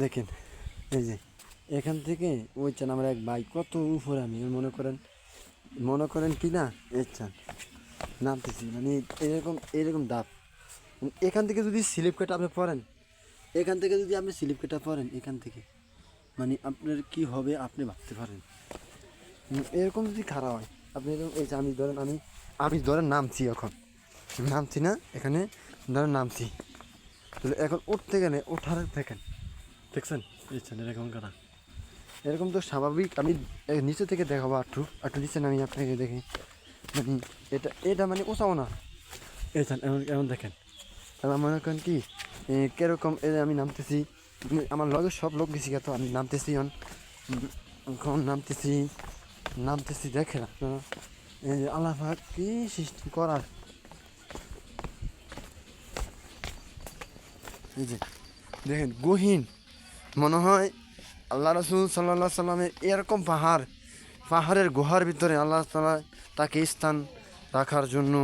দেখেন এই যে এখান থেকে ওই চান আমার এক ভাই কত উপরে আমি মনে করেন কি না এই চান নামতেছি মানে এরকম এরকম দাপ এখান থেকে যদি স্লিপ কেটে আপনি পড়েন এখান থেকে যদি আপনি স্লিপ কেটে পড়েন এখান থেকে মানে আপনার কি হবে আপনি ভাবতে পারেন। এরকম যদি খারাপ হয় আপনি এরকম এই যে আমি ধরেন নামছি এখন নামছি না এখানে ধরেন নামছি তাহলে এখন উঠতে গেলে ওঠার দেখেন দেখছেন বুঝছেন এরকম করা এরকম তো স্বাভাবিক। আমি নিচে থেকে দেখাবো একটু একটু নিচে নামি আপনাকে দেখি মানে এটা মানে উঁচাও না এই এমন এমন দেখেন এবার মনে করেন কি কীরকম আমি নামতেছি আমার লগে সব লোক গেছি তো আমি নামতেছি এখন নামতেছি দেখেন আপনারা এই যে আল্লাহ পাক কি সৃষ্টি করার এই যে দেখেন গহীন মনে হয় আল্লাহ রসুল সাল্লাহ সাল্লামের এরকম পাহাড়ের গুহার ভিতরে আল্লাহ তাআলা তাকে স্থান রাখার জন্য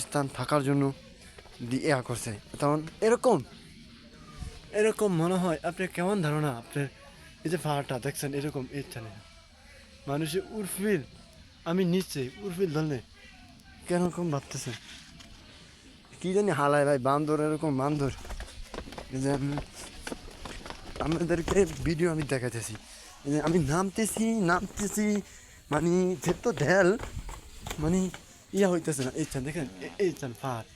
স্থান থাকার জন্য ইয়া করছে তখন এরকম এরকম মনে হয় আপনার কেমন ধারণা আপনার এই যে পাহাড়টা দেখছেন এরকম ইচ্ছা নেই মানুষের উর্ফিল আমি নিচে উর্ফিল ধরলে কেরকম ভাবতেছে কী জানি হালায় ভাই বান্দর এরকম বান্দর এই যে আমাদেরকে ভিডিও আমি দেখাতেছি আমি নামতেছি মানে যে তো ঢেল মানে ইয়া হইতেছে না এই চান দেখেন এই চান পাহাড়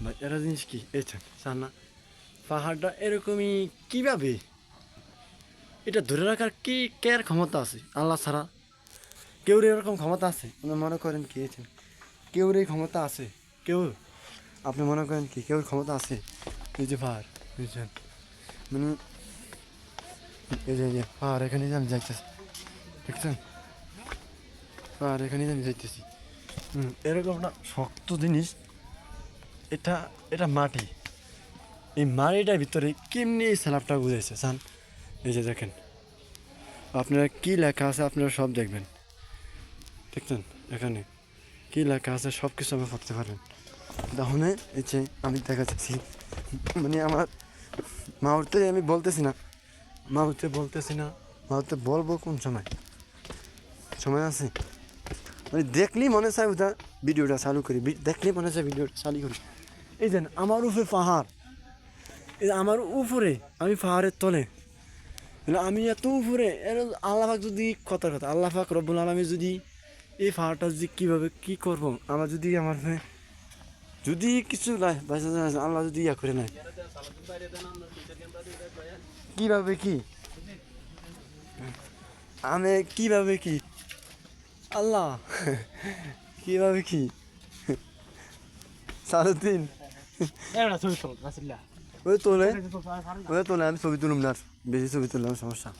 ভাই এরা জিনিস কি এই চান না পাহাড়টা এরকমই কীভাবে এটা ধরে রাখার কি কেয়ার ক্ষমতা আছে আল্লাহ ছাড়া কেউর এরকম ক্ষমতা আছে আপনি মনে করেন কি কেউর এই ক্ষমতা আছে কেউ আপনি মনে করেন কি কেউর ক্ষমতা আছে এই যে পাহাড় বুঝছেন মানে এই যে পাহাড় এখানে আমি যাইতেছি দেখছেন পাহাড় এখানে আমি যাইতেছি এরকম একটা শক্ত জিনিস এটা মাটি এই মাটিটার ভিতরে কেমনি এই স্ল্যাবটা বুঝাইছে সান এই যে দেখেন আপনারা কী লেখা আছে আপনারা সব দেখবেন দেখছেন এখানে কী লেখা আছে সব কিছু আপনি পড়তে পারেন তাহলে এই যে আমি দেখাচ্ছি মানে আমার মাউতে আমি বলতেছি না মাউতে বলবো কোন সময় আছে মানে দেখলেই মনে চায় ওটা ভিডিওটা চালু করি দেখলেই মনে চায় ভিডিওটা চালু করি এই যেন আমার উপরে পাহাড় এই আমার উপরে আমি পাহাড়ের তলে আমি এত উপরে আল্লাহ পাক যদি কথা আল্লাহ পাক রব্বুল আলামিন যদি এই পাহাড়টা যদি কীভাবে কী করবো আমার যদি যদি কিছু নাই আল্লাহ যদি ইয়া করে নেয় কীভাবে কি আমি কীভাবে কি আল্লাহ কীভাবে কি সারাদিন ওই তোলে আমি ছবি তুলুম না আর বেশি ছবি তুললাম সমস্যা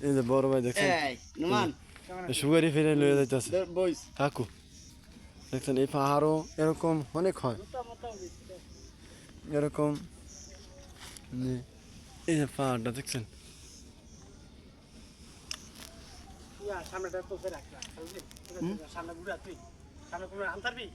এই যে বড় ভাই দেখছেন সুগারি ফিরে লয়ে যাইতেছে কাকু দেখছেন এই পাহাড়ও এরকম অনেক হয় এরকম এই যে পাহাড়টা দেখছেন সামনে ঘুরা তুই সামনে আনতারবি